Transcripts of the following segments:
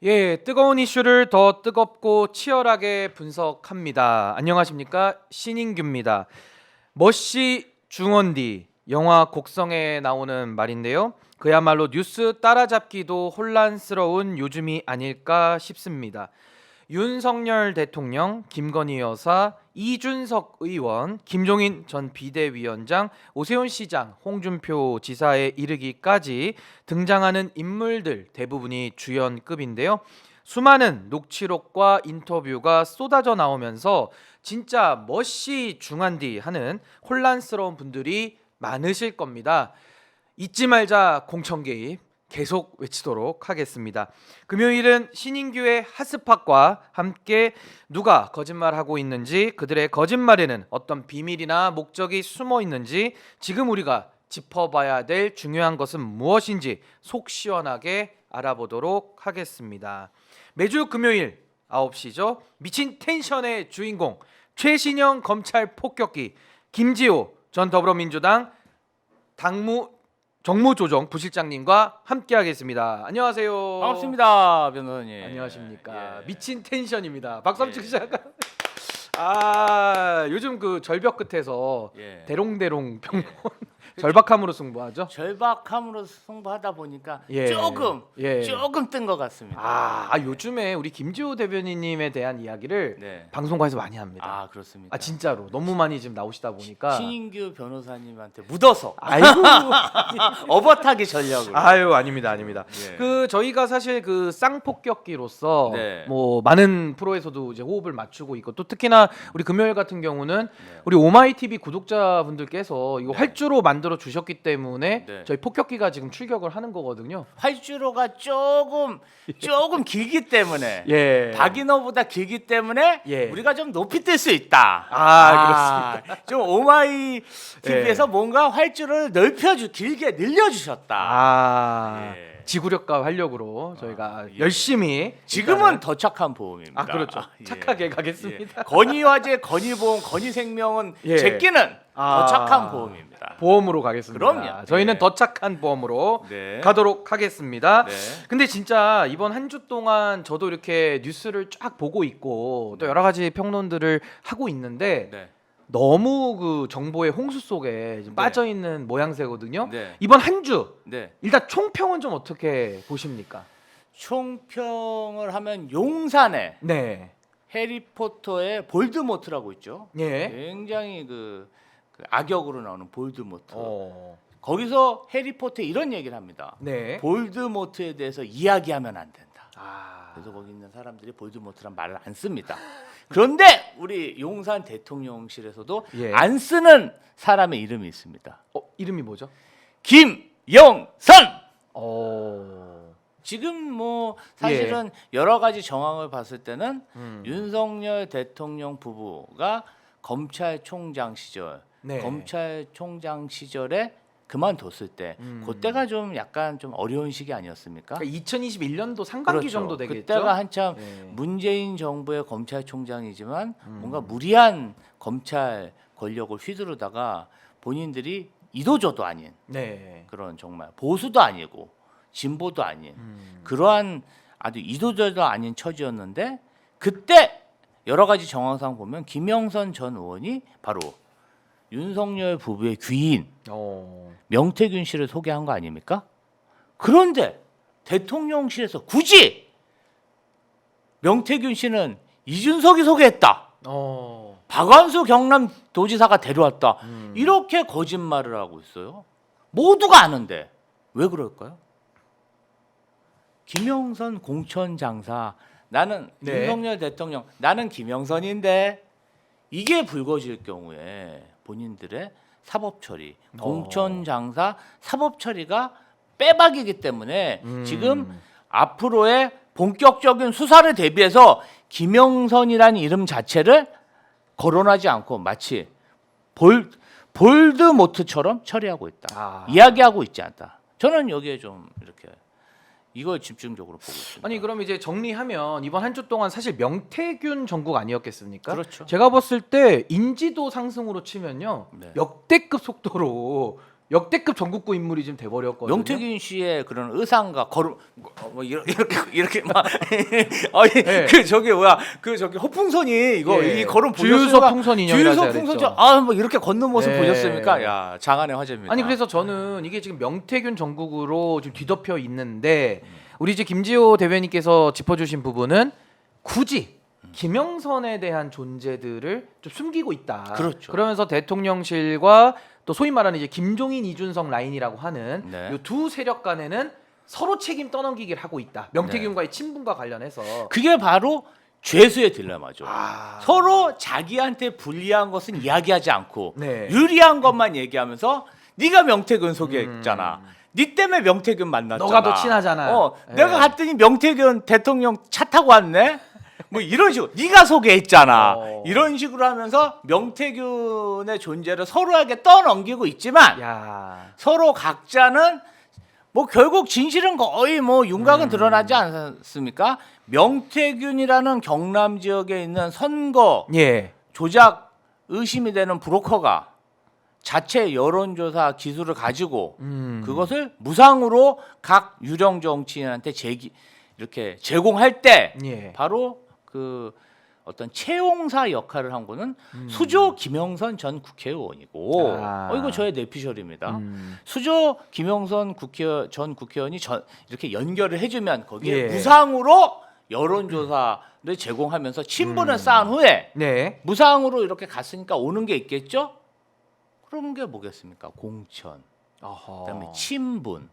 예, 뜨거운 이슈를 더 뜨겁고 치열하게 분석합니다. 안녕하십니까? 신인규입니다. 머시 중원디 영화 곡성에 나오는 말인데요. 그야말로 뉴스 따라잡기도 혼란스러운 요즘이 아닐까 싶습니다. 윤석열 대통령, 김건희 여사, 이준석 의원, 김종인 전 비대위원장, 오세훈 시장, 홍준표 지사에 이르기까지 등장하는 인물들 대부분이 주연급인데요. 수많은 녹취록과 인터뷰가 쏟아져 나오면서 진짜 멋이 중한디 하는 혼란스러운 분들이 많으실 겁니다. 잊지 말자 공천 개입 계속 외치도록 하겠습니다. 금요일은 신인규의 핫스팟과 함께 누가 거짓말하고 있는지, 그들의 거짓말에는 어떤 비밀이나 목적이 숨어 있는지, 지금 우리가 짚어봐야 될 중요한 것은 무엇인지 속 시원하게 알아보도록 하겠습니다. 매주 금요일 9시죠. 미친 텐션의 주인공 최신형 검찰 폭격기 김지호 전 더불어민주당 정무조정 부실장님과 함께하겠습니다. 안녕하세요. 반갑습니다, 변호사님. 안녕하십니까. 예. 미친 텐션입니다. 박수 한번 예. 치시죠. 요즘 그 절벽 끝에서 예. 대롱대롱 병원 절박함으로 승부하죠. 절박함으로 승부하다 보니까 예. 조금 예. 뜬 것 같습니다. 요즘에 우리 김지호 대변인님에 대한 이야기를 네. 방송국에서 많이 합니다. 그렇습니다. 진짜로 너무 많이 지금 나오시다 보니까 신인규 변호사님한테 묻어서 아이고 업어타기 전략으로. 아닙니다. 예. 그 저희가 사실 그 쌍폭격기로서 네. 뭐 많은 프로에서도 이제 호흡을 맞추고 있고, 또 특히나 우리 금요일 같은 경우는 네. 우리 오마이TV 구독자분들께서 이거 네. 활주로 만들어 주셨기 때문에 네. 저희 폭격기가 지금 출격을 하는 거거든요. 활주로가 조금 길기 때문에 예. 박인호보다 길기 때문에 예. 우리가 좀 높이 뜰 수 있다. 그렇습니다. 좀 오마이 TV에서 예. 뭔가 활주로를 길게 늘려주셨다. 예. 지구력과 활력으로 저희가 예. 열심히 지금은 일단은- 더 착한 보험입니다. 그렇죠. 예. 착하게 가겠습니다. 예. 건의화재, 건의보험, 건의생명은 예. 제끼는 더 착한 보험입니다. 보험으로 가겠습니다. 그럼요. 저희는 네. 더 착한 보험으로 네. 가도록 하겠습니다. 네. 근데 진짜 이번 한 주 동안 저도 이렇게 뉴스를 쫙 보고 있고 또 네. 여러 가지 평론들을 하고 있는데 네. 너무 그 정보의 홍수 속에 지금 네. 빠져 있는 모양새거든요. 네. 이번 한 주 네. 일단 총평은 좀 어떻게 보십니까? 총평을 하면 용산에 네. 해리포터의 볼드모트라고 있죠. 예. 굉장히 그 악역으로 나오는 볼드모트. 어. 거기서 해리포터 이런 얘기를 합니다. 네. 볼드모트에 대해서 이야기하면 안 된다. 그래서 거기 있는 사람들이 볼드모트란 말을 안 씁니다. 그런데 우리 용산 대통령실에서도 예. 안 쓰는 사람의 이름이 있습니다. 이름이 뭐죠? 김영선. 지금 뭐 사실은 여러 가지 정황을 봤을 때는 윤석열 대통령 부부가 검찰총장 시절, 네. 검찰총장 시절에 그만뒀을 때, 그때가 좀 약간 좀 어려운 시기 아니었습니까? 그러니까 2021년도 상반기 그렇죠. 정도 되겠죠. 그때가 한참 네. 문재인 정부의 검찰총장이지만 뭔가 무리한 검찰 권력을 휘두르다가 본인들이 이도저도 아닌 네. 그런 정말 보수도 아니고 진보도 아닌 그러한 아주 이도저도 아닌 처지였는데, 그때 여러 가지 정황상 보면 김영선 전 의원이 바로 윤석열 부부의 귀인 명태균 씨를 소개한 거 아닙니까? 그런데 대통령실에서 굳이 명태균 씨는 이준석이 소개했다, 박완수 경남도지사가 데려왔다, 이렇게 거짓말을 하고 있어요. 모두가 아는데 왜 그럴까요? 김영선 공천장사, 나는 네. 윤석열 대통령, 나는 김영선인데, 이게 불거질 경우에 본인들의 사법처리, 공천장사 사법처리가 빼박이기 때문에 지금 앞으로의 본격적인 수사를 대비해서 김영선이라는 이름 자체를 거론하지 않고 마치 볼드모트처럼 처리하고 있다. 이야기하고 있지 않다. 저는 여기에 좀 이렇게 이걸 집중적으로 보고 있습니다. 아니 그럼 이제 정리하면 이번 한 주 동안 사실 명태균 정국 아니었겠습니까? 그렇죠. 제가 봤을 때 인지도 상승으로 치면요, 네. 역대급 속도로 역대급 전국구 인물이 지금 돼버렸거든요. 명태균 씨의 그런 의상과 걸음 뭐 이렇게 막 아니 네. 그 저기 뭐야 그 저기 허풍선이 이거 예. 이 걸음 주유소 보셨습니까? 풍선 인형이라서 주유소 그랬죠. 풍선 아뭐 이렇게 걷는 모습 예. 보셨습니까? 야 장안의 화제입니다. 아니 그래서 저는 이게 지금 명태균 전국으로 지금 뒤덮여 있는데 우리 이제 김지호 대변인께서 짚어주신 부분은 굳이 김영선에 대한 존재들을 좀 숨기고 있다. 그렇죠. 그러면서 대통령실과 또 소위 말하는 이제 김종인 이준석 라인이라고 하는 네. 이 두 세력 간에는 서로 책임 떠넘기기를 하고 있다. 명태균과의 친분과 관련해서 그게 바로 죄수의 딜레마죠. 아. 서로 자기한테 불리한 것은 이야기하지 않고 네. 유리한 것만 얘기하면서 네가 명태균 소개했잖아. 네 때문에 명태균 만났잖아. 너가 더 친하잖아. 네. 내가 갔더니 명태균 대통령 차 타고 왔네. 뭐 이런 식으로 네가 소개했잖아. 이런 식으로 하면서 명태균의 존재를 서로에게 떠넘기고 있지만 야. 서로 각자는 뭐 결국 진실은 거의 뭐 윤곽은 드러나지 않습니까? 명태균이라는 경남 지역에 있는 선거 예. 조작 의심이 되는 브로커가 자체 여론조사 기술을 가지고 그것을 무상으로 각 유령 정치인한테 이렇게 제공할 때 예. 바로 그 어떤 채용사 역할을 한 거는 수조 김영선 전 국회의원이고 이거 저의 내피셜입니다. 수조 김영선 전 국회의원이 이렇게 연결을 해주면 거기에 예. 무상으로 여론조사를 제공하면서 친분을 쌓은 후에 네. 무상으로 이렇게 갔으니까 오는 게 있겠죠? 그런 게 뭐겠습니까? 공천, 어허. 그다음에 친분.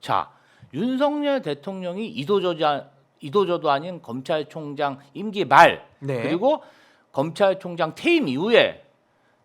자, 윤석열 대통령이 이도저도 아닌 검찰총장 임기 말 네. 그리고 검찰총장 퇴임 이후에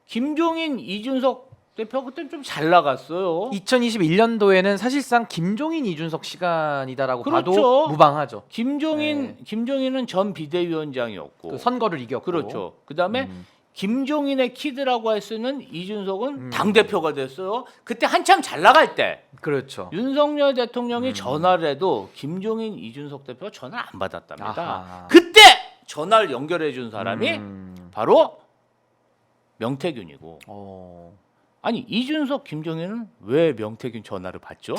김종인, 이준석 대표 그때 좀 잘 나갔어요. 2021년도에는 사실상 김종인 이준석 시간이다라고 그렇죠. 봐도 무방하죠. 김종인은 전 비대위원장이었고 그 선거를 이겼고. 그렇죠. 그다음에 김종인의 키드라고 할 수 있는 이준석은 당 대표가 됐어요. 그때 한참 잘 나갈 때 그렇죠. 윤석열 대통령이 전화를 해도 김종인, 이준석 대표가 전화를 안 받았답니다. 아하. 그때 전화를 연결해 준 사람이 바로 명태균이고. 아니 이준석, 김종인은 왜 명태균 전화를 받죠?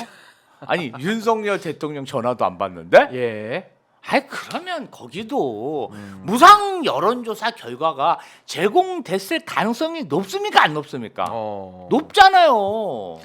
아니 윤석열 대통령 전화도 안 받는데? 예. 아이 그러면 거기도 무상 여론조사 결과가 제공됐을 가능성이 높습니까 안 높습니까? 높잖아요.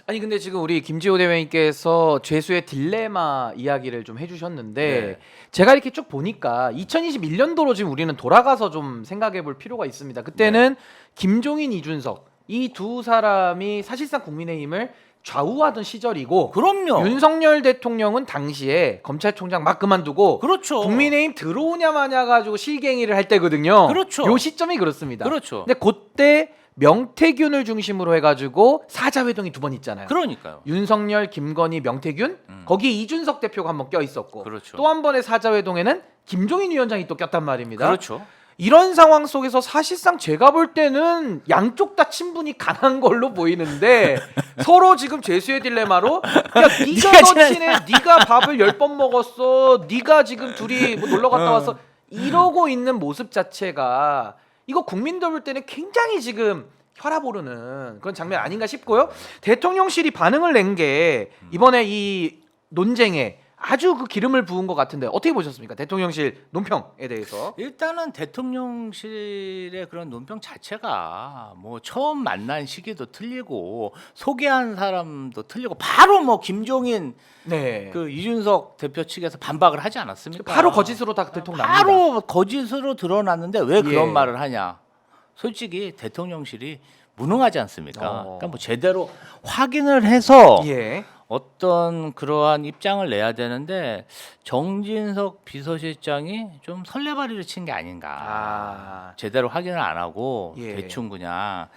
아니 근데 지금 우리 김지호 대변인께서 죄수의 딜레마 이야기를 좀 해주셨는데 네. 제가 이렇게 쭉 보니까 2021년도로 지금 우리는 돌아가서 좀 생각해볼 필요가 있습니다. 그때는 김종인, 이준석 이 두 사람이 사실상 국민의힘을 좌우하던 시절이고 그럼요. 윤석열 대통령은 당시에 검찰총장 막 그만두고 그렇죠. 국민의힘 들어오냐 마냐 가지고 실갱이를 할 때거든요. 그렇죠. 요 시점이 그렇습니다. 그렇죠. 근데 그때 명태균을 중심으로 해가지고 사자회동이 두 번 있잖아요. 그러니까요. 윤석열, 김건희, 명태균 거기에 이준석 대표가 한번 껴 있었고 그렇죠. 또 한 번의 사자회동에는 김종인 위원장이 또 꼈단 말입니다. 그렇죠. 이런 상황 속에서 사실상 제가 볼 때는 양쪽 다 친분이 강한 걸로 보이는데 서로 지금 죄수의 딜레마로 야 네가 더 친해, 네가 밥을 10번 먹었어, 네가 지금 둘이 뭐 놀러 갔다 왔어 이러고 있는 모습 자체가 이거 국민들 볼 때는 굉장히 지금 혈압 오르는 그런 장면 아닌가 싶고요. 대통령실이 반응을 낸 게 이번에 이 논쟁에 아주 그 기름을 부은 것 같은데 어떻게 보셨습니까? 대통령실 논평에 대해서. 일단은 대통령실의 그런 논평 자체가 뭐 처음 만난 시기도 틀리고 소개한 사람도 틀리고 바로 뭐 김종인 네. 그 이준석 대표 측에서 반박을 하지 않았습니까? 바로 거짓으로 다 들통납니다. 바로 거짓으로 드러났는데 왜 그런 예. 말을 하냐? 솔직히 대통령실이 무능하지 않습니까? 그러니까 뭐 제대로 확인을 해서 예. 어떤 그러한 입장을 내야 되는데 정진석 비서실장이 좀 설레발이를 친 게 아닌가. 제대로 확인을 안 하고 예. 대충 그냥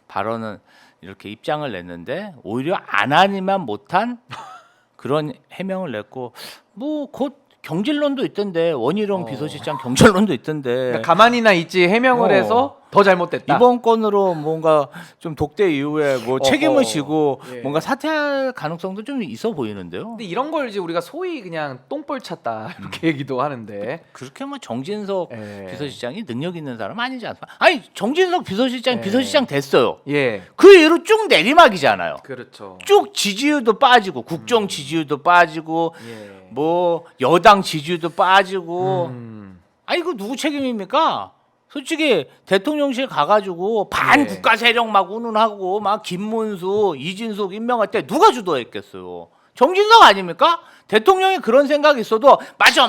발언은 이렇게 입장을 냈는데 오히려 안 하니만 못한 그런 해명을 냈고 뭐 곧 경질론도 있던데 원희룡 비서실장 경질론도 있던데 그러니까 가만히나 있지 해명을 해서 더 잘못됐다. 이번 건으로 뭔가 좀 독대 이후에 뭐 책임을 지고 예. 뭔가 사퇴할 가능성도 좀 있어 보이는데요. 근데 이런 걸 이제 우리가 소위 그냥 똥볼 찼다 이렇게 얘기도 하는데 그렇게 뭐 정진석 예. 비서실장이 능력 있는 사람 아니지 않습니까? 아니 정진석 비서실장 예. 비서실장 됐어요. 예, 그 이후로 쭉 내리막이잖아요. 그렇죠. 쭉 지지율도 빠지고 국정 지지율도 빠지고 예. 뭐 여당 지지율도 빠지고 아니 이거 누구 책임입니까? 솔직히 대통령실 가가지고 반 예. 국가 세력 막 운운하고 막 김문수, 이진숙 임명할 때 누가 주도했겠어요? 정진석 아닙니까? 대통령이 그런 생각이 있어도 맞아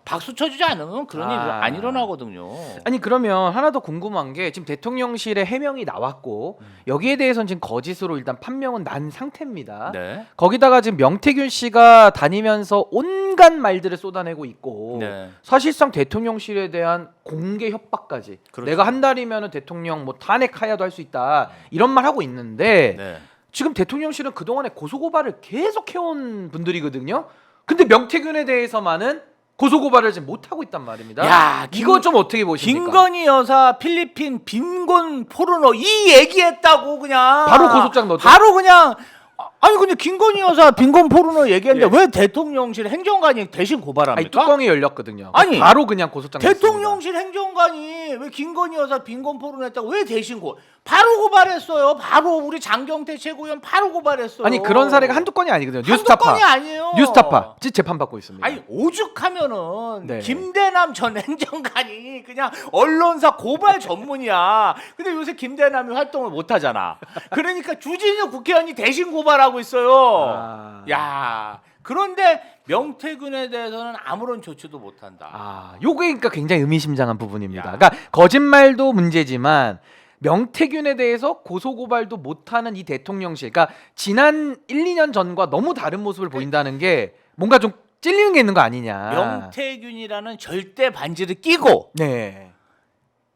박수 쳐주지 않으면 그런 일이 안 일어나거든요. 아니 그러면 하나 더 궁금한 게 지금 대통령실에 해명이 나왔고 여기에 대해서는 지금 거짓으로 일단 판명은 난 상태입니다. 네. 거기다가 지금 명태균 씨가 다니면서 온갖 말들을 쏟아내고 있고 네. 사실상 대통령실에 대한 공개 협박까지 그렇죠. 내가 한 달이면 대통령 뭐 탄핵하야도 할 수 있다 이런 말 하고 있는데 네. 지금 대통령실은 그동안에 고소고발을 계속 해온 분들이거든요. 근데 명태균에 대해서만은 고소고발을 지금 못하고 있단 말입니다. 야, 이거 좀 어떻게 보십니까? 김건희 여사 필리핀 빈곤 포르노 이 얘기했다고 그냥 바로 고소장 넣었죠. 바로 그냥 아니 근데 김건희 여사 빈곤 포르노 얘기했는데 예. 왜 대통령실 행정관이 대신 아니, 고발합니까? 뚜껑이 열렸거든요. 아니, 바로 그냥 고소장 대통령실 행정관이 왜 김건희 여사 빈곤 포르노 했다고 왜 대신 바로 고발했어요. 바로 우리 장경태 최고위원 바로 고발했어요. 아니 그런 사례가 한두 건이 아니거든요. 한두 뉴스타파. 건이 아니에요. 뉴스타파 재판 받고 있습니다. 아니 오죽하면은 네. 김대남 전 행정관이 그냥 언론사 고발 전문이야. 근데 요새 김대남이 활동을 못 하잖아. 그러니까 주진우 국회의원이 대신 고발하고 있어요. 아. 야. 그런데 명태균에 대해서는 아무런 조치도 못 한다. 아, 요게 그러니까 굉장히 의미심장한 부분입니다. 야. 그러니까 거짓말도 문제지만 명태균에 대해서 고소고발도 못하는 이 대통령실, 그러니까 지난 1, 2년 전과 너무 다른 모습을 보인다는 게 뭔가 좀 찔리는 게 있는 거 아니냐. 명태균이라는 절대 반지를 끼고 네.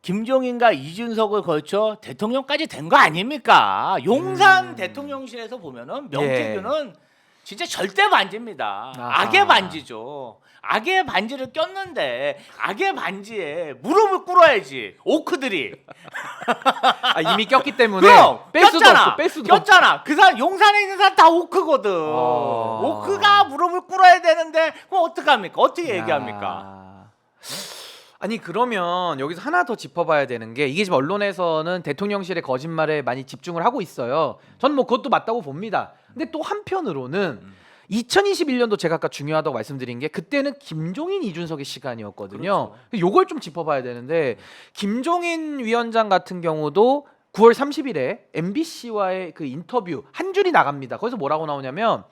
김종인과 이준석을 거쳐 대통령까지 된 거 아닙니까? 용산 대통령실에서 보면은 명태균은 진짜 절대 반지입니다. 아하. 악의 반지죠. 악의 반지를 꼈는데 악의 반지에 무릎을 꿇어야지 오크들이. 아, 이미 꼈기 때문에 그럼 뺄 수도 꼈잖아. 없어. 뺄 수도 없어. 꼈잖아. 그 사람 용산에 있는 사람 다 오크거든. 오크가 무릎을 꿇어야 되는데 그럼 어떡합니까? 어떻게 얘기합니까? 아니 그러면 여기서 하나 더 짚어봐야 되는 게 이게 지금 언론에서는 대통령실의 거짓말에 많이 집중을 하고 있어요. 저는 뭐 그것도 맞다고 봅니다. 근데 또 한편으로는 2021년도 제가 아까 중요하다고 말씀드린 게 그때는 김종인 이준석의 시간이었거든요. 요걸 좀 짚어봐야 되는데 김종인 위원장 같은 경우도 9월 30일에 MBC와의 그 인터뷰 한 줄이 나갑니다. 거기서 뭐라고 나오냐면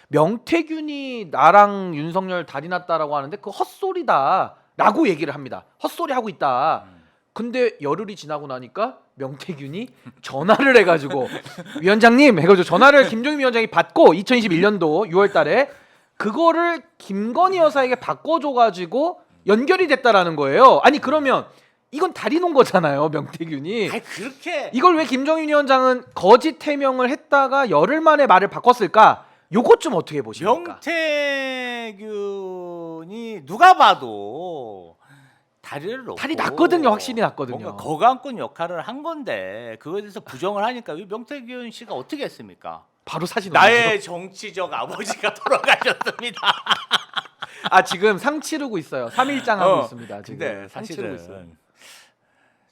명태균이 나랑 윤석열 다리 났다라고 하는데 그거 헛소리다라고 얘기를 합니다. 헛소리 하고 있다. 근데 열흘이 지나고 나니까 명태균이 전화를 해가지고 위원장님 해가지고 전화를 김종인 위원장이 받고 2021년도 6월달에 그거를 김건희 여사에게 바꿔줘가지고 연결이 됐다라는 거예요. 아니 그러면 이건 다리 놓은 거잖아요, 명태균이. 아니 그렇게 이걸 왜 김종인 위원장은 거짓 해명을 했다가 열흘 만에 말을 바꿨을까? 요것 좀 어떻게 보십니까? 명태균이 누가 봐도 다리를 놓고 다리 났거든요, 확실히 났거든요. 뭔가 거강꾼 역할을 한 건데 그거에 대해서 부정을 하니까 이 명태균 씨가 어떻게 했습니까? 바로 사진 나의 정치적 아버지가 돌아가셨습니다. 아 지금 상 치르고 있어요. 3일장 하고 있습니다. 지금 근데 상 치르고 있어요. 사실은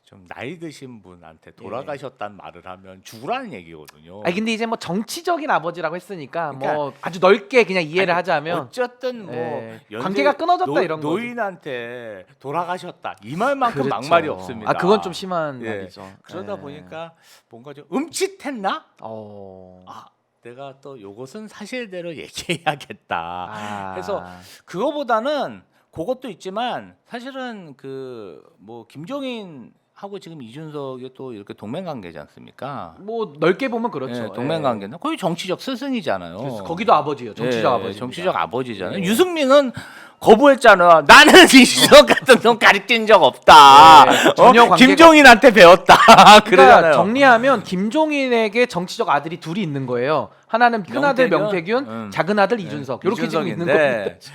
좀 나이 드신 분한테 돌아가셨다는 말을 하면 죽으라는 얘기거든요. 아니 근데 이제 뭐 정치적인 아버지라고 했으니까 뭐 그러니까 아주 넓게 그냥 이해를 하자면 어쨌든 뭐 예, 연세- 관계가 끊어졌다 이런 거죠. 노인한테 돌아가셨다 이 말만큼 그렇죠. 막말이 없습니다. 아 그건 좀 심한 예. 말이죠. 그러다 예. 보니까 뭔가 좀 음칫했나? 어. 아 내가 또 요것은 사실대로 얘기해야겠다. 아. 그래서 그거보다는 그것도 있지만 사실은 그 뭐 김종인 하고 지금 이준석이 또 이렇게 동맹 관계지 않습니까? 뭐 넓게 보면 그렇죠. 예, 동맹 관계는 거의 정치적 스승이잖아요. 그래서 거기도 아버지예요. 정치적 예, 아버지. 정치적 아버지잖아요. 예. 유승민은 거부했잖아. 나는 이준석 같은 놈 가르친 적 없다. 네, 전혀 관계가- 김종인한테 배웠다. 그러니까 그러잖아요. 정리하면 김종인에게 정치적 아들이 둘이 있는 거예요. 하나는 큰 아들 명태균, 명태균, 작은 아들 이준석. 이렇게 지금 있는 이준석인데 겁니다.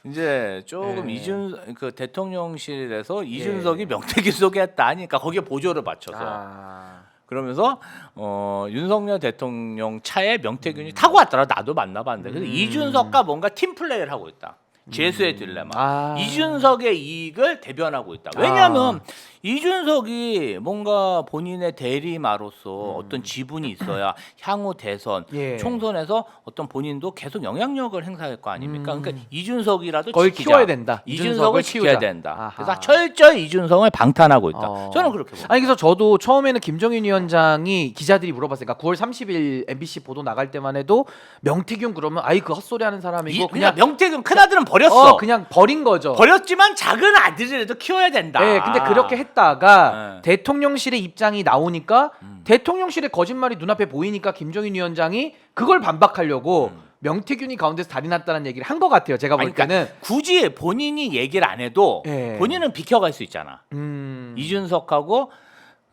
이제 조금 네. 그 대통령실에서 이준석이 명태균 소개했다 하니까 거기에 보조를 맞춰서 그러면서 윤석열 대통령 차에 명태균이 타고 왔더라. 나도 만나봤는데 그래서 이준석과 뭔가 팀 플레이를 하고 있다. 재수의 딜레마. 이준석의 이익을 대변하고 있다. 왜냐하면 이준석이 뭔가 본인의 대리마로서 어떤 지분이 있어야 향후 대선, 예. 총선에서 어떤 본인도 계속 영향력을 행사할 거 아닙니까? 그러니까 이준석이라도 거의 지키자. 키워야 된다. 이준석을 지켜야 키우자. 된다. 아하. 그래서 철저히 이준석을 방탄하고 있다. 저는 그렇게 봅니다. 아니 그래서 저도 처음에는 김정인 위원장이 기자들이 물어봤으니까 9월 30일 MBC 보도 나갈 때만 해도 명태균 그러면 아이 그 헛소리 하는 사람이고 그냥 명태균 큰아들은 버렸어. 그냥 버린 거죠. 버렸지만 작은 아들이라도 키워야 된다. 네, 근데 그렇게 했다가 네. 대통령실의 입장이 나오니까 대통령실의 거짓말이 눈앞에 보이니까 김정인 위원장이 그걸 반박하려고 명태균이 가운데서 다리 났다는 얘기를 한 것 같아요. 제가 볼 아니, 그러니까 때는 굳이 본인이 얘기를 안 해도 예. 본인은 비켜갈 수 있잖아. 음, 이준석하고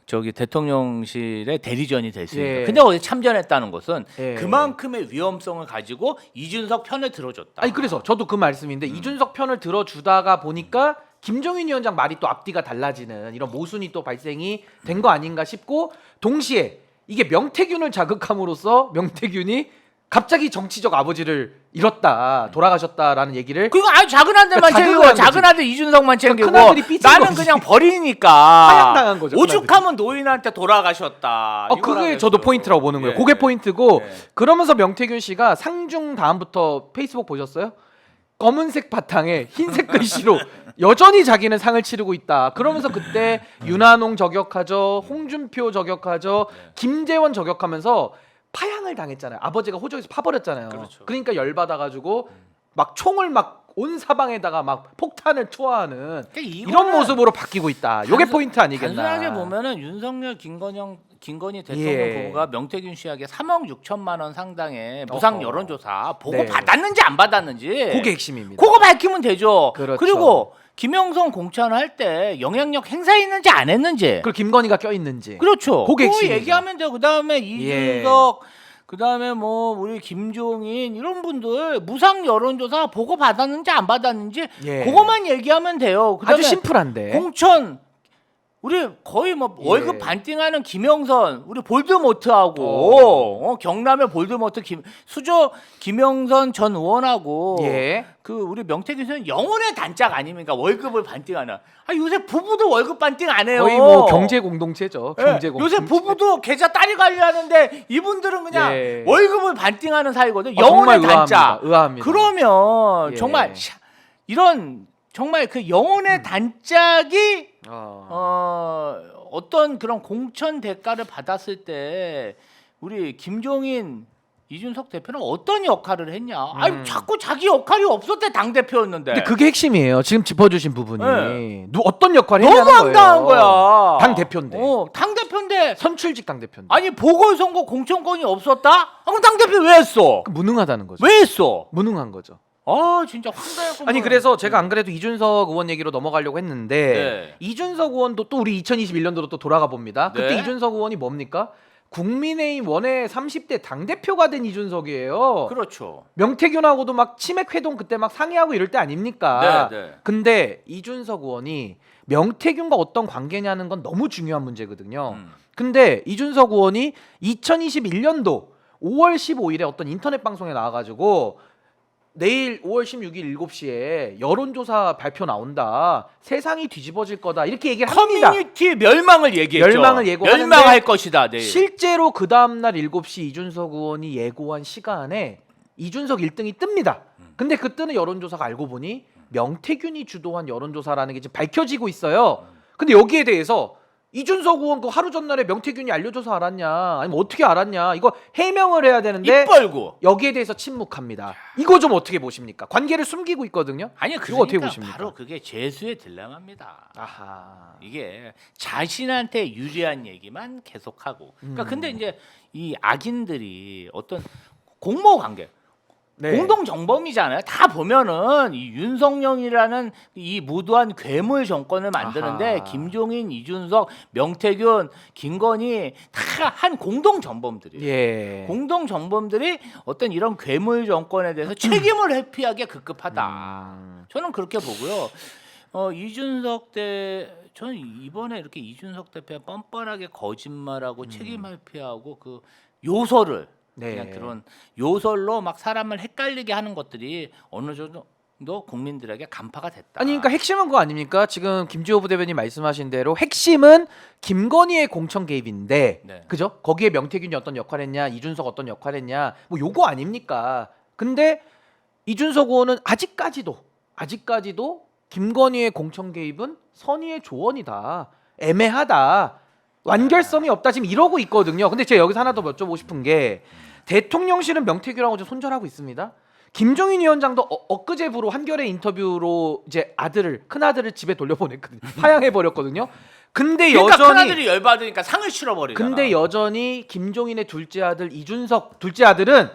저기 대통령실의 대리전이 될 수 있는. 예. 근데 어디 참전했다는 것은 예. 그만큼의 위험성을 가지고 이준석 편을 들어줬다. 아니 그래서 저도 그 말씀인데 이준석 편을 들어주다가 보니까 김정인 위원장 말이 또 앞뒤가 달라지는 이런 모순이 또 발생이 된 거 아닌가 싶고 동시에 이게 명태균을 자극함으로써 명태균이 갑자기 정치적 아버지를 잃었다 돌아가셨다라는 얘기를 그거 아주 작은 아들만 그러니까 챙기고 자극을 한 작은 아들 이준석만 챙기고 큰아들이 삐진 나는 거지. 그냥 버리니까 파양당한 거죠, 오죽하면 노인한테 돌아가셨다. 그게 저도 포인트라고 보는 거예요. 예. 그게 포인트고 예. 그러면서 명태균 씨가 상중 다음부터 페이스북 보셨어요? 검은색 바탕에 흰색 글씨로 여전히 자기는 상을 치르고 있다. 그러면서 그때 윤한홍 저격하죠, 홍준표 저격하죠, 김재원 저격하면서 파양을 당했잖아요. 아버지가 호적에서 파버렸잖아요. 그렇죠. 그러니까 열받아가지고 막 총을 막 온 사방에다가 막 폭탄을 투하하는 이런 모습으로 바뀌고 있다. 요게 포인트 아니겠나? 단순하게 보면은 윤석열, 김건희 대통령 예. 부부가 명태균 씨에게 3억 6천만 원 상당의 무상 어허. 여론조사 보고 네. 받았는지 안 받았는지 그게 핵심입니다. 그거 밝히면 되죠. 그렇죠. 그리고 김영선 공천할 때 영향력 행사했는지 안 했는지 그리고 김건희가 껴 있는지. 그렇죠. 그게 그거 핵심이죠. 얘기하면 돼요. 그다음에 예. 이준석 그다음에 뭐 우리 김종인 이런 분들 무상 여론조사 보고 받았는지 안 받았는지 예. 그것만 얘기하면 돼요. 그다음에 아주 심플한데. 공천 우리 거의 뭐 예. 월급 반띵하는 김영선 우리 볼드모트하고 경남의 볼드모트 수저 김영선 전 의원하고 예. 그 우리 명태균 씨는 영혼의 단짝 아닙니까? 월급을 반띵하는. 요새 부부도 월급 반띵 안 해요. 거의 뭐 경제 공동체죠. 예, 경제 공동체. 요새 부부도 계좌 딸이 관리하는데 이분들은 그냥 예. 월급을 반띵하는 사이거든요. 정말 영혼의 단짝. 의아합니다. 그러면 예. 정말 이런 정말 그 영혼의 단짝이 어떤 그런 공천 대가를 받았을 때 우리 김종인 이준석 대표는 어떤 역할을 했냐? 자꾸 자기 역할이 없었대 당 대표였는데. 근데 그게 핵심이에요. 지금 짚어주신 부분이 네. 어떤 역할을 너무 했냐는 황당한 거야. 당 대표인데. 당 대표인데. 선출직 당 대표인데. 아니 보궐선거 공천권이 없었다? 그럼 당 대표 왜 했어? 무능하다는 거죠. 왜 했어? 무능한 거죠. 진짜 황당했구만. 아니 그래서 제가 안 그래도 이준석 의원 얘기로 넘어가려고 했는데 네. 이준석 의원도 또 우리 2021년도로 또 돌아가 봅니다. 그때 네. 이준석 의원이 뭡니까? 국민의힘 원외 30대 당대표가 된 이준석이에요. 그렇죠. 명태균하고도 막 치맥 회동 그때 막 상의하고 이럴 때 아닙니까? 네. 근데 이준석 의원이 명태균과 어떤 관계냐는 건 너무 중요한 문제거든요. 근데 이준석 의원이 2021년도 5월 15일에 어떤 인터넷 방송에 나와가지고 내일 5월 16일 7시에 여론조사 발표 나온다. 세상이 뒤집어질 거다. 이렇게 얘기를 합니다. 커뮤니티 멸망을 얘기했죠. 멸망을 예고하는데 멸망할 것이다. 내일. 실제로 그 다음날 7시 이준석 의원이 예고한 시간에 이준석 1등이 뜹니다. 근데 그 뜨는 여론조사가 알고 보니 명태균이 주도한 여론조사라는 게 지금 밝혀지고 있어요. 근데 여기에 대해서 이준석 의원 그 하루 전날에 명태균이 알려줘서 알았냐 아니면 어떻게 알았냐 이거 해명을 해야 되는데 입 벌고. 여기에 대해서 침묵합니다. 이거 좀 어떻게 보십니까? 관계를 숨기고 있거든요. 아니 이거 그러니까 어떻게 보십니까? 바로 그게 재수의 딜레마입니다. 아하. 이게 자신한테 유리한 얘기만 계속하고. 그러니까 근데 이제 이 악인들이 어떤 공모 관계 네. 공동 정범이잖아요. 다 보면은 이 윤석열이라는 이 무도한 괴물 정권을 만드는데 아하. 김종인, 이준석, 명태균, 김건희 다 한 공동 정범들이에요. 예. 공동 정범들이 어떤 이런 괴물 정권에 대해서 책임을 회피하기에 급급하다. 저는 그렇게 보고요. 이준석 대 저는 이번에 이렇게 이준석 대표가 뻔뻔하게 거짓말하고 책임 회피하고 그 요소를 네. 그냥 그런 요설로 막 사람을 헷갈리게 하는 것들이 어느 정도 국민들에게 간파가 됐다. 아니 그러니까 핵심은 그거 아닙니까? 지금 김지호 부대변인 말씀하신 대로 핵심은 김건희의 공천 개입인데 네. 그죠? 거기에 명태균이 어떤 역할을 했냐, 이준석 어떤 역할을 했냐, 뭐 요거 아닙니까? 근데 이준석 의원은 아직까지도 김건희의 공천 개입은 선의의 조언이다, 애매하다, 완결성이 없다 지금 이러고 있거든요. 근데 제가 여기서 하나 더 여쭤보고 싶은 게 대통령실은 명태균하고 좀 손절하고 있습니다. 김종인 위원장도 엊그제부로 한겨레 인터뷰로 이제 큰 아들을 집에 돌려보냈거든요. 파양해 버렸거든요. 근데 그러니까 여전히 큰아들이 열받으니까 상을 치러버리잖아. 근데 여전히 김종인의 둘째 아들 이준석 둘째 아들은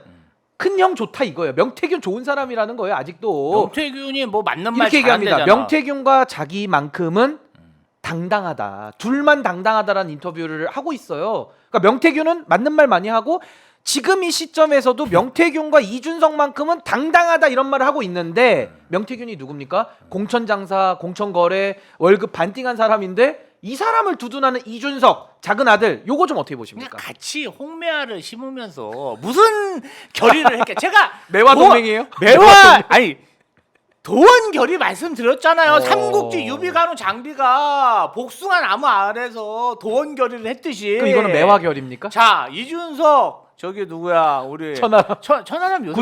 큰 형 좋다 이거예요. 명태균 좋은 사람이라는 거예요. 아직도 명태균이 뭐 맞는 말 이렇게 얘기합니다. 잘한대잖아. 명태균과 자기만큼은 당당하다. 둘만 당당하다라는 인터뷰를 하고 있어요. 그러니까 명태균은 맞는 말 많이 하고 지금 이 시점에서도 명태균과 이준석만큼은 당당하다 이런 말을 하고 있는데 명태균이 누굽니까? 공천장사, 공천거래, 월급 반띵한 사람인데 이 사람을 두둔하는 이준석 작은 아들 요거 좀 어떻게 그냥 보십니까? 같이 홍매화를 심으면서 무슨 결의를 했게 제가 매화 동맹이에요? 매화 아니 도원결의 말씀드렸잖아요. 오. 삼국지 유비간호 장비가 복숭아 나무 아래서 도원결의를 했듯이. 그럼 이거는 매화결입니까? 자 이준석 저기 누구야 우리 천하람. 천하람 요새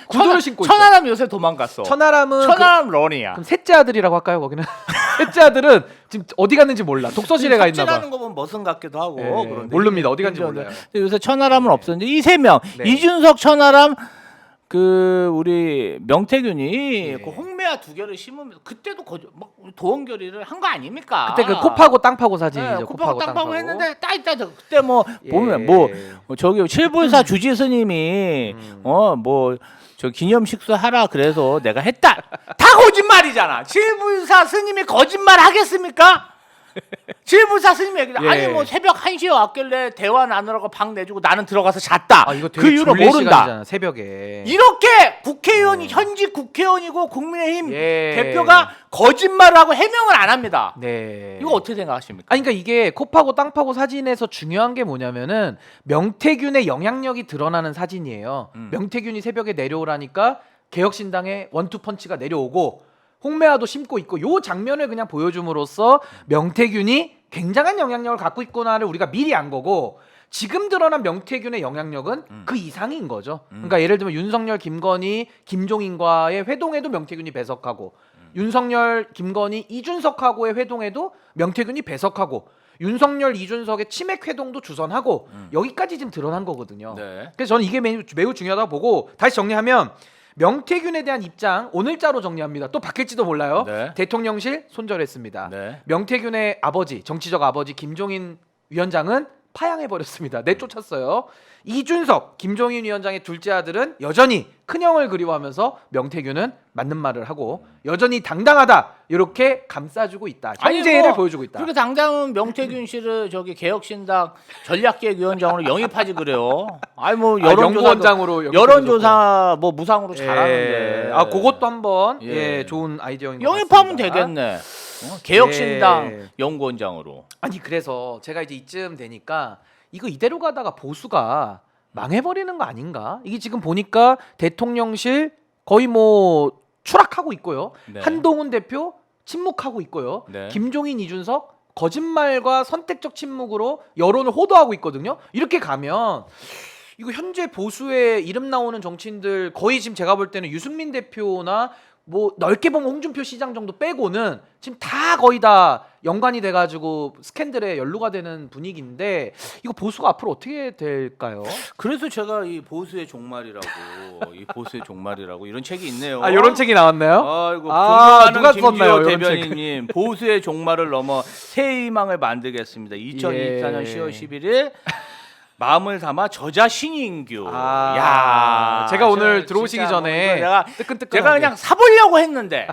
구두를 신고 있어. 천하람 요새 도망갔어. 천하람은 천하람 런이야. 그럼 셋째 아들이라고 할까요? 거기는 셋째 아들은 지금 어디 갔는지 몰라. 독서실에 가 있나 봐. 삽질하는 거 보면 머슴 같기도 하고. 예, 그런데 모릅니다. 어디 간지 몰라요. 근데 요새 천하람은 없었는데 이 세 명 네. 이준석, 천하람, 그 우리 명태균이 예. 그 홍매화 두 개를 심으면서 그때도 막 도원결의를 한 거 아닙니까? 그때 그 코파고 땅 파고 사진이죠. 네, 코파고 땅 파고 파고. 했는데 딱 그때 뭐 예. 보면 뭐 저기 칠불사 주지스님이 뭐 저 기념식수 하라 그래서 내가 했다. 다 거짓말이잖아. 칠불사 스님이 거짓말 하겠습니까? 칠불사 스님이 얘기해. 예. 아니 뭐 새벽 1시에 왔길래 대화 나누라고 방 내주고 나는 들어가서 잤다. 아, 이거 그 되게 이유를 졸릴 모른다. 시간이잖아, 새벽에. 이렇게 국회의원이 현직 국회의원이고 국민의힘 예. 대표가 거짓말을 하고 해명을 안 합니다. 네. 이거 어떻게 생각하십니까? 아니 그러니까 이게 코파고 땅 파고 사진에서 중요한 게 뭐냐면은 명태균의 영향력이 드러나는 사진이에요. 명태균이 새벽에 내려오라니까 개혁신당의 원투펀치가 내려오고 홍매화도 심고 있고 요 장면을 그냥 보여줌으로써 명태균이 굉장한 영향력을 갖고 있구나를 우리가 미리 안 거고 지금 드러난 명태균의 영향력은 그 이상인 거죠. 그러니까 예를 들면 윤석열, 김건희, 김종인과의 회동에도 명태균이 배석하고 윤석열, 김건희, 이준석하고의 회동에도 명태균이 배석하고 윤석열, 이준석의 치맥 회동도 주선하고 여기까지 지금 드러난 거거든요. 네. 그래서 저는 이게 매우 중요하다고 보고 다시 정리하면 명태균에 대한 입장 오늘자로 정리합니다. 또 바뀔지도 몰라요. 네. 대통령실 손절했습니다. 네. 명태균의 아버지, 정치적 아버지 김종인 위원장은 파양해버렸습니다. 내쫓았어요. 이준석, 김종인 위원장의 둘째 아들은 여전히 큰형을 그리워하면서 명태균은 맞는 말을 하고 여전히 당당하다 이렇게 감싸주고 있다. 형제를 뭐 보여주고 있다. 그렇게 당장은 명태균 씨를 저기 개혁신당 전략기획위원장으로 영입하지 그래요. 아니 뭐 연구원장으로 여론조사 뭐 무상으로 잘하는데. 아 그것도 한번 예. 좋은 아이디어인 것 영입하면 같습니다. 되겠네. 개혁신당 예. 연구원장으로. 아니 그래서 제가 이제 이쯤 되니까 이거 이대로 가다가 보수가 망해버리는 거 아닌가? 이게 지금 보니까 대통령실 거의 뭐 추락하고 있고요. 네. 한동훈 대표 침묵하고 있고요. 네. 김종인, 이준석 거짓말과 선택적 침묵으로 여론을 호도하고 있거든요. 이렇게 가면 이거 현재 보수에 이름 나오는 정치인들 거의 지금 제가 볼 때는 유승민 대표나 뭐 넓게 보면 홍준표 시장 정도 빼고는 지금 다 거의 다 연관이 돼가지고 스캔들에 연루가 되는 분위기인데 이거 보수가 앞으로 어떻게 될까요? 그래서 제가 이 보수의 종말이라고 이런 책이 있네요. 아 이런 책이 나왔나요? 아이고 아, 존경하는 누가 김지호 썼나요, 이런 대변인님 보수의 종말을 넘어 새 희망을 만들겠습니다. 2024년 예. 10월 11일 마음을 담아 저자 신인규. 야, 제가 오늘 들어오시기 진짜 전에 내가 뜨끈뜨끈하게. 제가 그냥 사보려고 했는데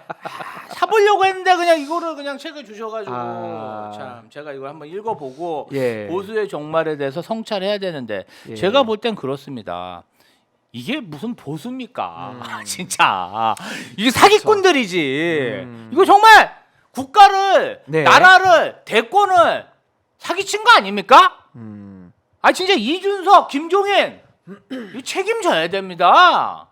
그냥 이거를 그냥 책을 주셔가지고 참 제가 이걸 한번 읽어보고 예. 보수의 종말에 대해서 성찰해야 되는데 예. 제가 볼 땐 그렇습니다. 이게 무슨 보수입니까? 진짜 이게 사기꾼들이지. 이거 정말 국가를 네. 나라를 대권을 사기친 거 아닙니까? 아 진짜 이준석, 김종인 이거 책임져야 됩니다.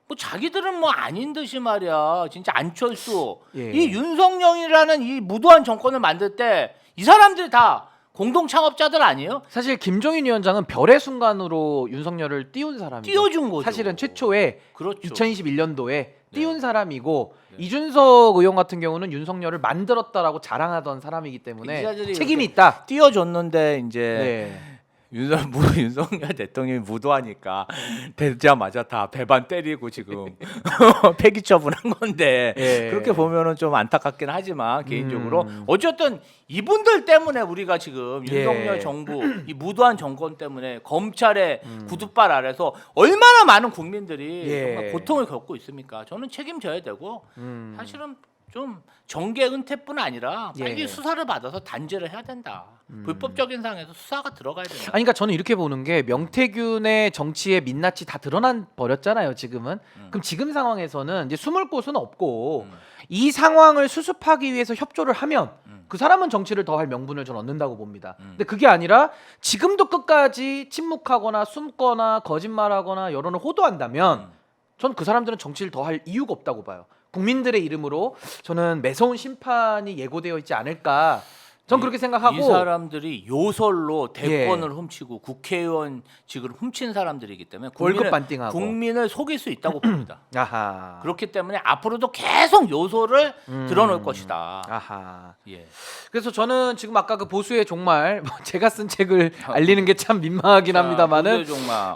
뭐 자기들은 뭐 아닌 듯이 말이야. 진짜 안철수 예. 이 윤석열이라는 이 무도한 정권을 만들 때 이 사람들이 다 공동 창업자들 아니에요? 사실 김종인 위원장은 별의 순간으로 윤석열을 띄운 사람이죠. 띄워준 거죠. 사실은 최초에 그렇죠. 2021년도에 띄운 사람이고 이준석 의원 같은 경우는 윤석열을 만들었다라고 자랑하던 사람이기 때문에 기자들이 책임이 이렇게 있다. 띄워줬는데 이제 네. 윤석열 대통령이 무도하니까 되자마자 다 배반 때리고 지금 폐기 처분한 건데 예. 그렇게 보면은 좀 안타깝긴 하지만 개인적으로 어쨌든 이분들 때문에 우리가 지금 예. 윤석열 정부 이 무도한 정권 때문에 검찰의 구두발 아래서 얼마나 많은 국민들이 예. 정말 고통을 겪고 있습니까? 저는 책임져야 되고 사실은 좀 정계 은퇴뿐 아니라 빨리 예. 수사를 받아서 단죄를 해야 된다. 불법적인 상에서 수사가 들어가야 된다. 아니 그러니까 저는 이렇게 보는 게 명태균의 정치의 민낯이 다 드러난 버렸잖아요, 지금은. 그럼 지금 상황에서는 이제 숨을 곳은 없고 이 상황을 수습하기 위해서 협조를 하면 그 사람은 정치를 더 할 명분을 전 얻는다고 봅니다. 근데 그게 아니라 지금도 끝까지 침묵하거나 숨거나 거짓말하거나 여론을 호도한다면 전 그 사람들은 정치를 더 할 이유가 없다고 봐요. 국민들의 이름으로 저는 매서운 심판이 예고되어 있지 않을까. 전 그렇게 생각하고 이 사람들이 요설로 대권을 훔치고 국회의원직을 훔친 사람들이기 때문에 월급 반띵하고 국민을 속일 수 있다고 봅니다. 아하. 그렇기 때문에 앞으로도 계속 요소를 드러낼 것이다. 아하. 예. 그래서 저는 지금 아까 그 보수의 종말 뭐 제가 쓴 책을 알리는 게 참 민망하긴 합니다만은 정말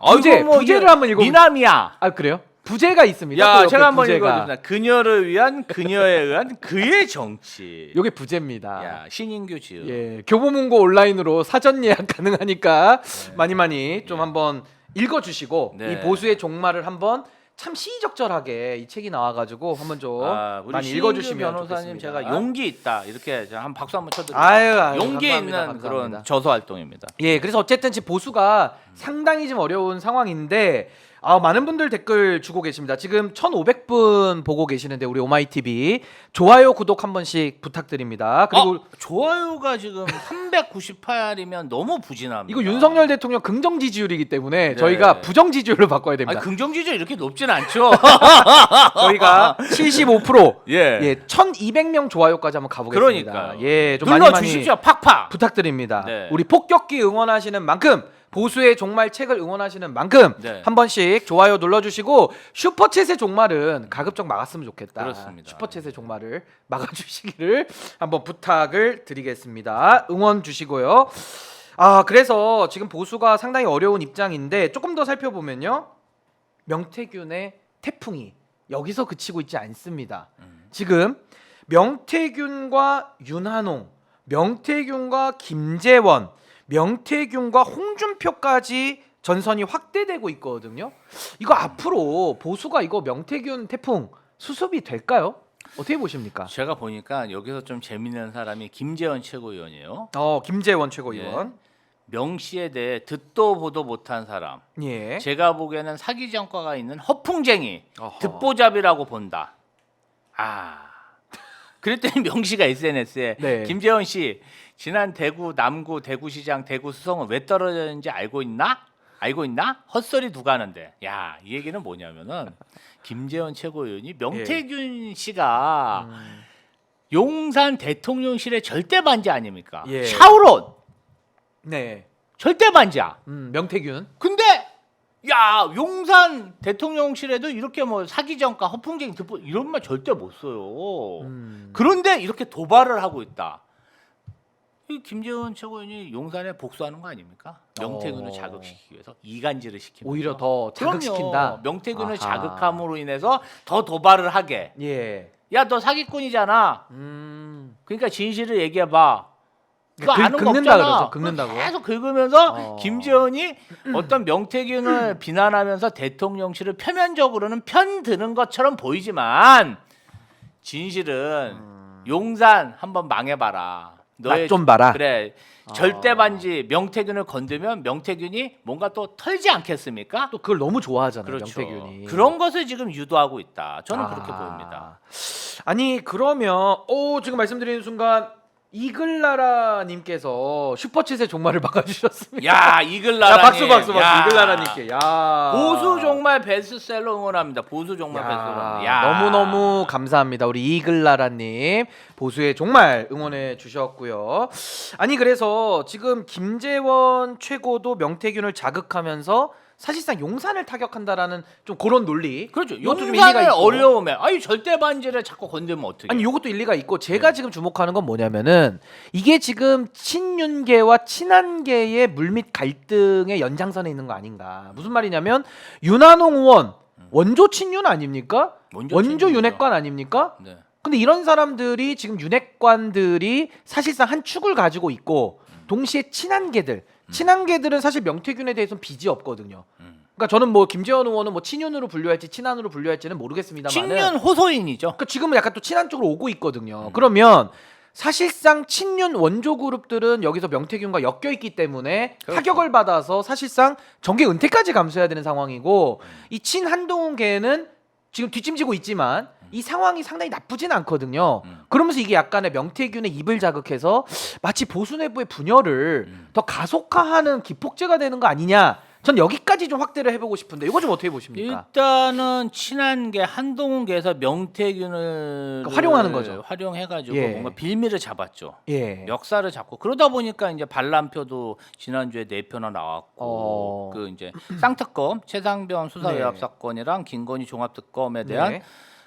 부제를 한번 읽어. 미남이야. 아 그래요? 부제가 있습니다. 야, 또 옆에 제가 한번 부제가. 읽어줍니다. 그녀를 위한 그녀에 의한 그의 정치. 요게 부제입니다. 야, 신인규 지음. 예, 교보문고 온라인으로 사전 예약 가능하니까 많이 좀 한번 읽어주시고 네. 이 보수의 종말을 한번 참 시의적절하게 이 책이 나와가지고 한번 좀 우리 많이 신인규 읽어주시면 변호사님 좋겠습니다. 제가 용기 있다 이렇게 제가 한 박수 한번 쳐드릴게요. 아유, 용기 감사합니다, 있는 감사합니다. 그런 저서 활동입니다. 예, 그래서 어쨌든 지금 보수가 상당히 좀 어려운 상황인데 많은 분들 댓글 주고 계십니다. 지금 1,500분 보고 계시는데 우리 오마이TV 좋아요, 구독 한 번씩 부탁드립니다. 그리고 좋아요가 지금 398이면 너무 부진합니다. 이거 윤석열 대통령 긍정 지지율이기 때문에 네. 저희가 부정 지지율로 바꿔야 됩니다. 긍정 지지율 이렇게 높진 않죠. 저희가 75% 예. 1,200명 좋아요까지 한번 가보겠습니다. 그러니까요. 예, 좀 눌러 많이 주십시오. 팍팍. 부탁드립니다. 네. 우리 폭격기 응원하시는 만큼 보수의 종말 책을 응원하시는 만큼 네. 한 번씩 좋아요 눌러주시고 슈퍼챗의 종말은 가급적 막았으면 좋겠다. 그렇습니다. 슈퍼챗의 종말을 막아주시기를 한번 부탁을 드리겠습니다. 응원 주시고요. 그래서 지금 보수가 상당히 어려운 입장인데 조금 더 살펴보면요. 명태균의 태풍이 여기서 그치고 있지 않습니다. 지금 명태균과 윤한홍, 명태균과 김재원, 명태균과 홍준표까지 전선이 확대되고 있거든요. 이거 앞으로 보수가 이거 명태균 태풍 수습이 될까요? 어떻게 보십니까? 제가 보니까 여기서 좀 재미있는 사람이 김재원 최고위원이에요. 김재원 최고위원. 명 씨에 대해 듣도 보도 못한 사람. 예. 제가 보기에는 사기 전과가 있는 허풍쟁이, 어허. 듣보잡이라고 본다. 그랬더니 명 씨가 SNS에 네. 김재원 씨 지난 대구 남구 대구시장 대구 수성은 왜 떨어졌는지 알고 있나? 헛소리 누가 하는데. 야, 이 얘기는 뭐냐면은 김재원 최고위원이 명태균 씨가 용산 대통령실의 절대 반지 아닙니까? 예. 샤우론 네. 절대 반지야. 명태균. 근데 야, 용산 대통령실에도 이렇게 뭐 사기 전과 허풍쟁이 듣보 이런 말 절대 못 써요. 그런데 이렇게 도발을 하고 있다. 이 김재원 최고위원이 용산에 복수하는 거 아닙니까? 명태균을 자극시키기 위해서 이간질을 시키면서 오히려 더 자극시킨다. 그럼요. 명태균을 아하. 자극함으로 인해서 더 도발을 하게. 예. 야, 너 사기꾼이잖아. 그러니까 진실을 얘기해 봐. 그거 아는 거 긁는다 없잖아. 그러죠. 긁는다고. 계속 긁으면서 어. 김재원이 어떤 명태균을 비난하면서 대통령실을 표면적으로는 편드는 것처럼 보이지만 진실은 용산 한번 망해봐라. 맛 좀 봐라. 그래. 절대 반지 명태균을 건드면 명태균이 뭔가 또 털지 않겠습니까? 또 그걸 너무 좋아하잖아요. 그렇죠. 명태균이. 그런 것을 지금 유도하고 있다. 저는 그렇게 보입니다. 아니 그러면 지금 말씀드리는 순간 이글나라님께서 슈퍼챗의 종말을 막아주셨습니다. 야 이글나라님. 박수 야. 이글나라님께. 야. 보수 종말 베스트셀러 응원합니다. 보수 종말 베스트셀러. 야. 너무너무 감사합니다. 우리 이글나라님 보수의 종말 응원해 주셨고요. 아니 그래서 지금 김재원 최고도 명태균을 자극하면서 사실상 용산을 타격한다라는 좀 그런 논리. 그렇죠. 이것도 좀 용산을 일리가 있고. 어려움에 아니 절대 반지를 자꾸 건들면 어떻게? 아니 요것도 일리가 있고 제가 지금 주목하는 건 뭐냐면은 이게 지금 친윤계와 친한계의 물밑 갈등의 연장선에 있는 거 아닌가. 무슨 말이냐면 윤한홍 의원 원조 친윤 아닙니까? 원조 친윤이죠. 윤핵관 아닙니까? 네. 근데 이런 사람들이 지금 윤핵관들이 사실상 한 축을 가지고 있고 동시에 친한계들은 사실 명태균에 대해서는 빚이 없거든요. 그러니까 저는 뭐 김재원 의원은 뭐 친윤으로 분류할지 친한으로 분류할지는 모르겠습니다만 친윤 호소인이죠. 그러니까 지금은 약간 또 친한 쪽으로 오고 있거든요. 그러면 사실상 친윤 원조 그룹들은 여기서 명태균과 엮여 있기 때문에 그렇죠. 타격을 받아서 사실상 정계 은퇴까지 감수해야 되는 상황이고 이 친한동훈계는 지금 뒷짐지고 있지만 이 상황이 상당히 나쁘진 않거든요. 그러면서 이게 약간의 명태균의 입을 자극해서 마치 보수 내부의 분열을 더 가속화하는 기폭제가 되는 거 아니냐. 전 여기까지 좀 확대를 해보고 싶은데 이거 좀 어떻게 보십니까? 일단은 친한계 한동훈계에서 명태균을 활용하는 거죠. 활용해가지고 예. 뭔가 빌미를 잡았죠. 예. 역사를 잡고 그러다 보니까 이제 반란표도 지난주에 4표나 나왔고 그 이제 쌍특검 최상병 수사외압 네. 사건이랑 김건희 종합특검에 대한 네.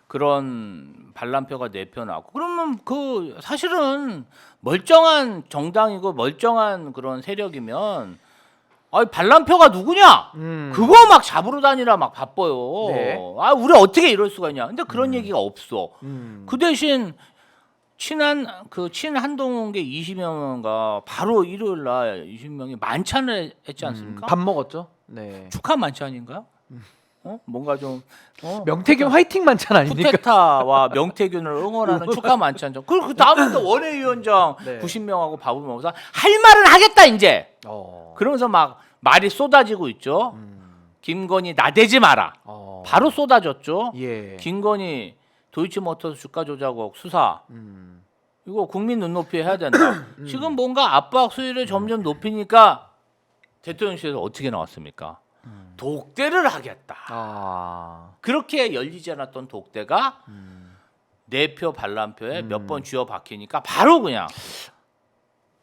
그런 반란표가 4표 나왔고 그러면 그 사실은 멀쩡한 정당이고 멀쩡한 그런 세력이면 반란표가 누구냐? 그거 막 잡으러 다니라 막 바빠요. 네. 우리 어떻게 이럴 수가 있냐? 근데 그런 얘기가 없어. 그 대신 친한동훈계 20명인가 바로 일요일 날 20명이 만찬을 했지 않습니까? 밥 먹었죠? 네. 축하 만찬인가요? 뭔가 좀 명태균 화이팅 만찬 아닙니까? 쿠데타와 명태균을 응원하는 축하 만찬 좀. 그리고 그 다음에 또 원외위원장 네. 90명하고 밥을 먹어서 할 말은 하겠다 이제. 그러면서 막 말이 쏟아지고 있죠. 김건희 나대지 마라. 바로 쏟아졌죠. 예. 김건희 도이치모터스 주가 조작국 수사. 이거 국민 눈높이에 해야 된다. 지금 뭔가 압박 수위를 점점 높이니까 대통령실에서 어떻게 나왔습니까? 독대를 하겠다. 그렇게 열리지 않았던 독대가 4표 반란표에 몇 번 쥐어 박히니까 바로 그냥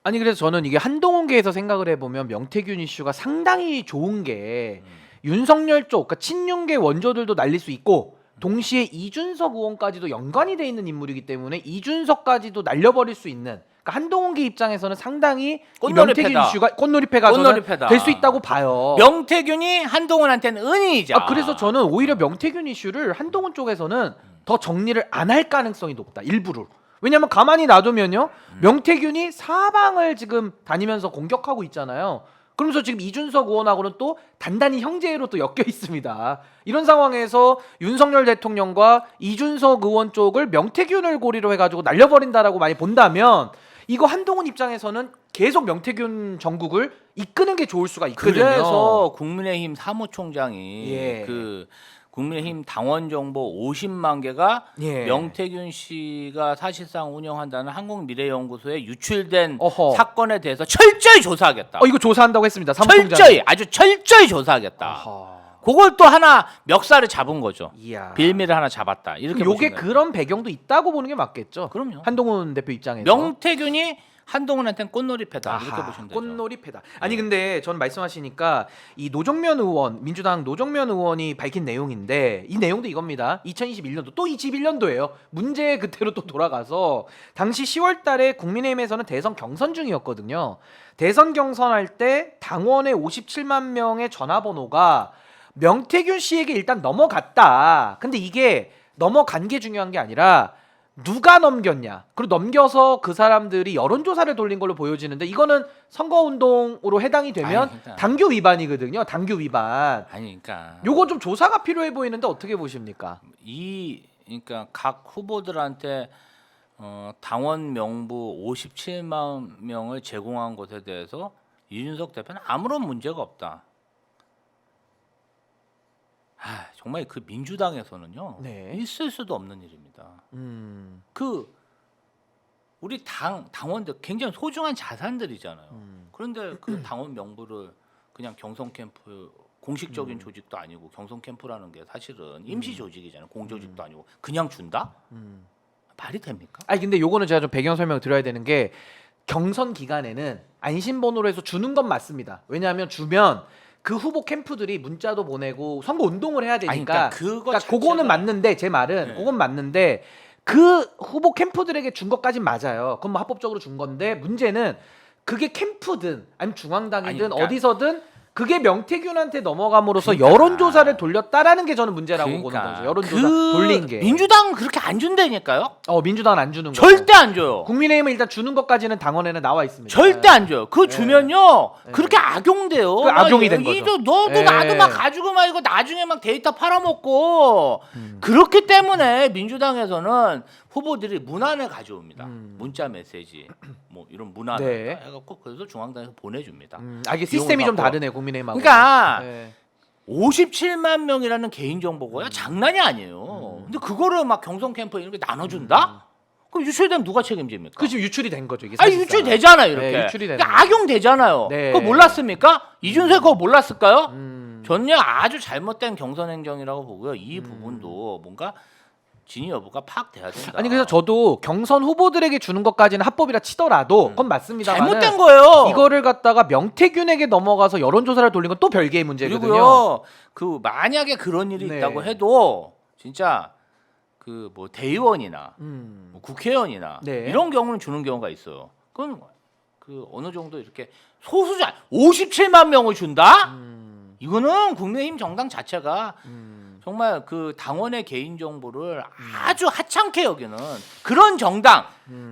아니 그래서 저는 이게 한동훈계에서 생각을 해보면 명태균 이슈가 상당히 좋은 게 윤석열 쪽, 그러니까 친윤계 원조들도 날릴 수 있고 동시에 이준석 의원까지도 연관이 돼 있는 인물이기 때문에 이준석까지도 날려버릴 수 있는. 그러니까 한동훈계 입장에서는 상당히 이 명태균 이슈가 꽃놀이패가 될 수 있다고 봐요. 명태균이 한동훈한테는 은인이자. 그래서 저는 오히려 명태균 이슈를 한동훈 쪽에서는 더 정리를 안 할 가능성이 높다. 일부러. 왜냐하면 가만히 놔두면요, 명태균이 사방을 지금 다니면서 공격하고 있잖아요. 그러면서 지금 이준석 의원하고는 또 단단히 형제로 또 엮여 있습니다. 이런 상황에서 윤석열 대통령과 이준석 의원 쪽을 명태균을 고리로 해가지고 날려버린다라고 많이 본다면 이거 한동훈 입장에서는 계속 명태균 정국을 이끄는 게 좋을 수가 있거든요. 그래서 국민의힘 사무총장이 예. 그 국민의힘 당원 정보 50만 개가 예. 명태균 씨가 사실상 운영한다는 한국미래연구소에 유출된 어허. 사건에 대해서 철저히 조사하겠다. 이거 조사한다고 했습니다. 사무총장. 철저히 아주 철저히 조사하겠다. 어허. 그걸 또 하나 멱살을 잡은 거죠. 이야. 빌미를 하나 잡았다. 이렇게 요게 보시면 돼요. 그런 배경도 있다고 보는 게 맞겠죠. 그럼요. 한동훈 대표 입장에서. 명태균이 한동훈한테는 꽃놀이패다. 이렇게 아하, 보시면 되죠. 꽃놀이패다. 아니 근데 전 말씀하시니까 이 노정면 의원, 민주당 노정면 의원이 밝힌 내용인데 이 내용도 이겁니다. 2021년도 또 21년도예요. 문제 그때로 또 돌아가서 당시 10월달에 국민의힘에서는 대선 경선 중이었거든요. 대선 경선할 때 당원의 57만 명의 전화번호가 명태균 씨에게 일단 넘어갔다. 근데 이게 넘어간 게 중요한 게 아니라 누가 넘겼냐. 그리고 넘겨서 그 사람들이 여론조사를 돌린 걸로 보여지는데 이거는 선거운동으로 해당이 되면 아니, 그러니까. 당규 위반이거든요. 당규 위반. 아니 그러니까 요거 좀 조사가 필요해 보이는데 어떻게 보십니까? 그러니까 각 후보들한테 당원 명부 57만 명을 제공한 것에 대해서 이준석 대표는 아무런 문제가 없다. 정말 그 민주당에서는요. 네. 있을 수도 없는 일입니다. 그 우리 당원들 굉장히 소중한 자산들이잖아요. 그런데 그 당원 명부를 그냥 경선 캠프 공식적인 조직도 아니고 경선 캠프라는 게 사실은 임시 조직이잖아요. 공조직도 아니고 그냥 준다? 말이 됩니까? 아니 근데 요거는 제가 좀 배경 설명 드려야 되는 게 경선 기간에는 안심번호로 해서 주는 건 맞습니다. 왜냐하면 주면 그 후보 캠프들이 문자도 보내고 선거 운동을 해야 되니까. 그러니까 그거는 맞는데 제 말은 네. 그건 맞는데 그 후보 캠프들에게 준 것까진 맞아요. 그건 뭐 합법적으로 준 건데 문제는 그게 캠프든 아니면 중앙당이든 아니, 그러니까 어디서든 그게 명태균한테 넘어감으로써 그러니까. 여론조사를 돌렸다라는 게 저는 문제라고 보는 거죠. 여론조사 돌린 게. 민주당은 그렇게 안 준다니까요. 민주당은 안 주는 거. 절대 안 줘요. 국민의힘은 일단 주는 것까지는 당원에는 나와 있습니다. 절대 안 줘요. 그거 주면요 그렇게 악용돼요. 그 악용이 된 거죠. 너도 예. 나도 막 가지고 막 이거 나중에 막 데이터 팔아먹고 그렇기 때문에 민주당에서는 후보들이 문안을 가져옵니다. 문자 메시지 뭐 이런 문안을 네. 해갖고 그래서 중앙당에서 보내줍니다. 이게 시스템이 좀 갖고. 다르네 국민의힘하고. 그러니까 네. 57만 명이라는 개인 정보고요 장난이 아니에요. 근데 그거를 막 경선 캠프 이렇게 나눠준다? 그럼 유출되면 누가 책임집니까? 그 지금 유출이 된 거죠 이게. 아니 사실상. 유출되잖아요 이렇게. 네, 유출이 되는 그러니까 악용되잖아요. 네. 그거 몰랐습니까? 이준석 그거 몰랐을까요? 음. 저는요 아주 잘못된 경선 행정이라고 보고요. 이 부분도 뭔가 진위 여부가 파악돼야 된다. 아니 그래서 저도 경선 후보들에게 주는 것까지는 합법이라 치더라도 그건 맞습니다. 잘못된 거예요. 이거를 갖다가 명태균에게 넘어가서 여론조사를 돌린 건 또 별개의 문제거든요. 그리고요 그 만약에 그런 일이 네. 있다고 해도 진짜 그 뭐 대의원이나 음. 뭐 국회의원이나 네. 이런 경우는 주는 경우가 있어요. 그건 그 어느 정도 이렇게 소수자 57만 명을 준다? 이거는 국민의힘 정당 자체가 정말 그 당원의 개인 정보를 아주 하찮게 여기는 그런 정당,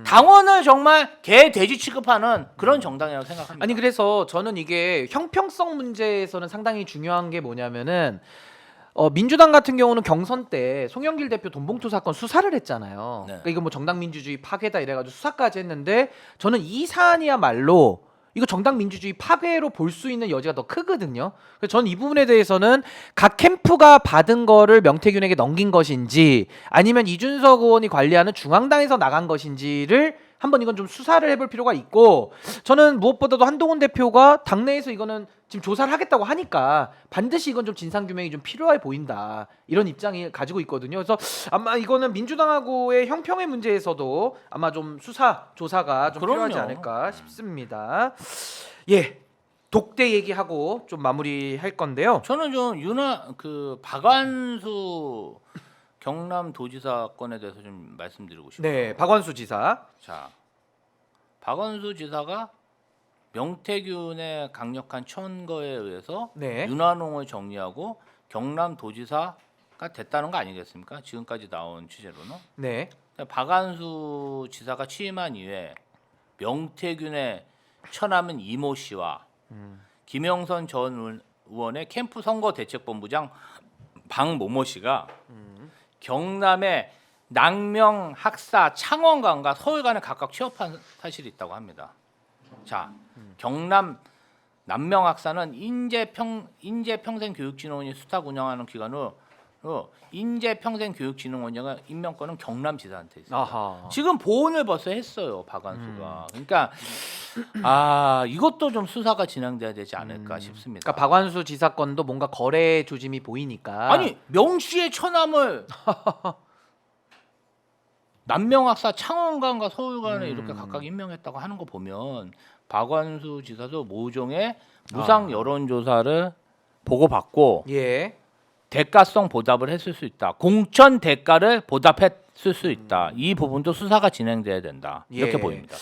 당원을 정말 개 돼지 취급하는 그런 정당이라고 생각합니다. 아니 그래서 저는 이게 형평성 문제에서는 상당히 중요한 게 뭐냐면은 민주당 같은 경우는 경선 때 송영길 대표 돈봉투 사건 수사를 했잖아요. 네. 그러니까 이거 뭐 정당 민주주의 파괴다 이래가지고 수사까지 했는데 저는 이 사안이야말로 이거 정당 민주주의 파괴로 볼 수 있는 여지가 더 크거든요. 그래서 저는 이 부분에 대해서는 각 캠프가 받은 거를 명태균에게 넘긴 것인지 아니면 이준석 의원이 관리하는 중앙당에서 나간 것인지를 한번 이건 좀 수사를 해볼 필요가 있고 저는 무엇보다도 한동훈 대표가 당내에서 이거는 지금 조사를 하겠다고 하니까 반드시 이건 좀 진상규명이 좀 필요해 보인다 이런 입장을 가지고 있거든요. 그래서 아마 이거는 민주당하고의 형평의 문제에서도 아마 좀 수사 조사가 좀 그럼요. 필요하지 않을까 싶습니다. 예, 독대 얘기하고 좀 마무리할 건데요. 저는 좀 박완수 경남도지사 건에 대해서 좀 말씀드리고 싶어요. 네, 박완수 지사. 자, 박완수 지사가 명태균의 강력한 천거에 의해서 네. 윤한홍을 정리하고 경남도지사가 됐다는 거 아니겠습니까? 지금까지 나온 취재로는. 네. 박완수 지사가 취임한 이후에 명태균의 처남은 이모 씨와 김영선 전 의원의 캠프 선거 대책본부장 박모모 씨가 경남의 낭명, 학사, 창원관과 서울관에 각각 취업한 사실이 있다고 합니다. 자, 경남 남명학사는 인재평생교육진흥원이 수탁 운영하는 기관으로 인재평생교육진흥원장 임명권은 경남지사한테 있어요. 아하. 지금 보훈을 벌써 했어요, 박완수가. 그러니까 이것도 좀 수사가 진행돼야 되지 않을까 싶습니다. 그러니까 박완수 지사 건도 뭔가 거래 조짐이 보이니까. 아니 명 씨의 처남을 남명학사 창원관과 서울관에 이렇게 각각 임명했다고 하는 거 보면 박완수 지사도 모종의 무상 여론조사를 보고받고 예. 대가성 보답을 했을 수 있다. 공천 대가를 보답했을 수 있다. 이 부분도 수사가 진행돼야 된다. 이렇게 예. 보입니다.